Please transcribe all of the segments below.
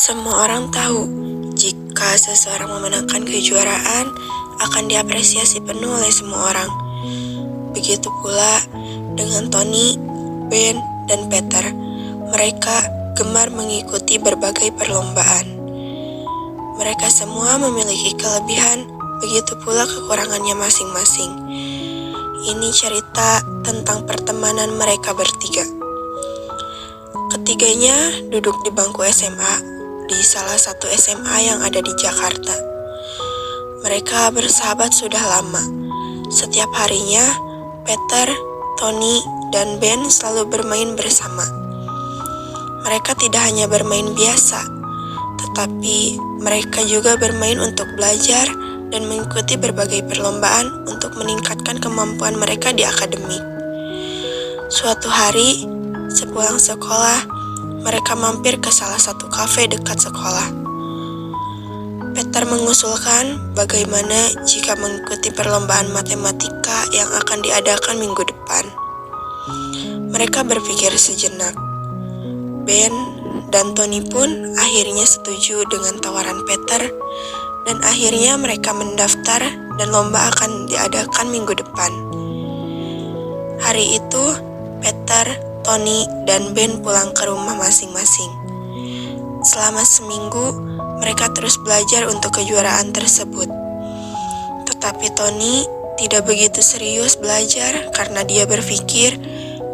Semua orang tahu, jika seseorang memenangkan kejuaraan, akan diapresiasi penuh oleh semua orang. Begitu pula dengan Tony, Ben, dan Peter. Mereka gemar mengikuti berbagai perlombaan. Mereka semua memiliki kelebihan, begitu pula kekurangannya masing-masing. Ini cerita tentang pertemanan mereka bertiga. Ketiganya duduk di bangku SMA di salah satu SMA yang ada di Jakarta. Mereka bersahabat sudah lama. Setiap harinya, Peter, Tony, dan Ben selalu bermain bersama. Mereka tidak hanya bermain biasa, tetapi mereka juga bermain untuk belajar dan mengikuti berbagai perlombaan untuk meningkatkan kemampuan mereka di akademik. Suatu hari, sepulang sekolah, mereka mampir ke salah satu kafe dekat sekolah. Peter mengusulkan bagaimana jika mengikuti perlombaan matematika yang akan diadakan minggu depan. Mereka berpikir sejenak. Ben dan Tony pun akhirnya setuju dengan tawaran Peter, dan akhirnya mereka mendaftar dan lomba akan diadakan minggu depan. Hari itu, Peter, Tony, dan Ben pulang ke rumah masing-masing. Selama seminggu, mereka terus belajar untuk kejuaraan tersebut. Tetapi Tony tidak begitu serius belajar karena dia berpikir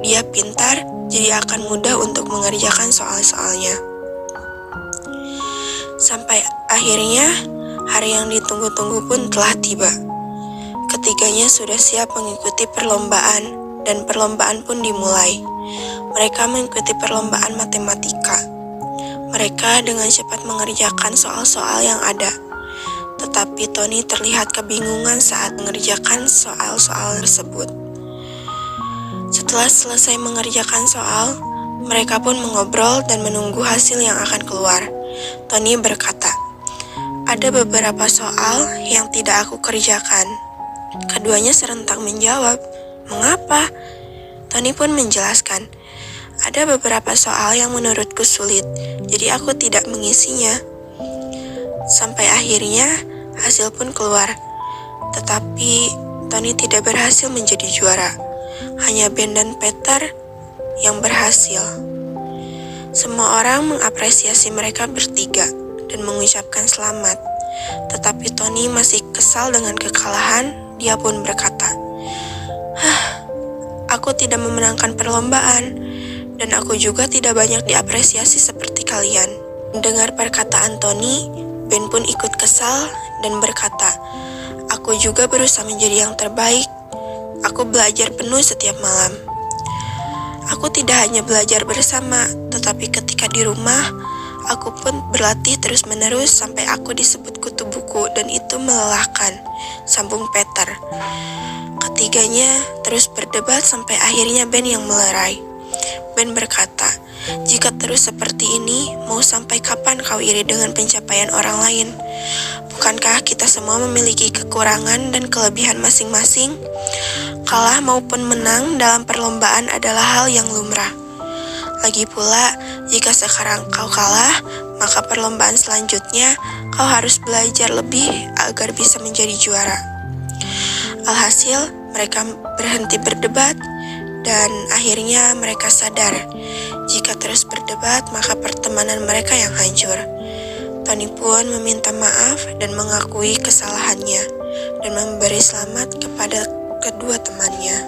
dia pintar, jadi akan mudah untuk mengerjakan soal-soalnya. Sampai akhirnya, hari yang ditunggu-tunggu pun telah tiba. Ketiganya sudah siap mengikuti perlombaan, dan perlombaan pun dimulai. Mereka mengikuti perlombaan matematika. Mereka dengan cepat mengerjakan soal-soal yang ada. Tetapi Tony terlihat kebingungan saat mengerjakan soal-soal tersebut. Setelah selesai mengerjakan soal, mereka pun mengobrol dan menunggu hasil yang akan keluar. Tony berkata, "Ada beberapa soal yang tidak aku kerjakan." Keduanya serentak menjawab, "Mengapa?" Tony pun menjelaskan, "Ada beberapa soal yang menurutku sulit, jadi aku tidak mengisinya." Sampai akhirnya hasil pun keluar. Tetapi Tony tidak berhasil menjadi juara. Hanya Ben dan Peter yang berhasil. Semua orang mengapresiasi mereka bertiga dan mengucapkan selamat. Tetapi Tony masih kesal dengan kekalahan. Dia pun berkata, "Aku tidak memenangkan perlombaan, dan aku juga tidak banyak diapresiasi seperti kalian." Mendengar perkataan Tony, Ben pun ikut kesal dan berkata, "Aku juga berusaha menjadi yang terbaik. Aku belajar penuh setiap malam. Aku tidak hanya belajar bersama, tetapi ketika di rumah, aku pun berlatih terus-menerus sampai aku disebut kutu buku dan itu melelahkan," sambung Peter. Ketiganya terus berdebat sampai akhirnya Ben yang melerai. Ben berkata, "Jika terus seperti ini, mau sampai kapan kau iri dengan pencapaian orang lain? Bukankah kita semua memiliki kekurangan dan kelebihan masing-masing? Kalah maupun menang dalam perlombaan adalah hal yang lumrah. Lagi pula, jika sekarang kau kalah, maka perlombaan selanjutnya kau harus belajar lebih agar bisa menjadi juara." Alhasil, mereka berhenti berdebat dan akhirnya mereka sadar jika terus berdebat maka pertemanan mereka yang hancur. Tony pun meminta maaf dan mengakui kesalahannya dan memberi selamat kepada kedua temannya.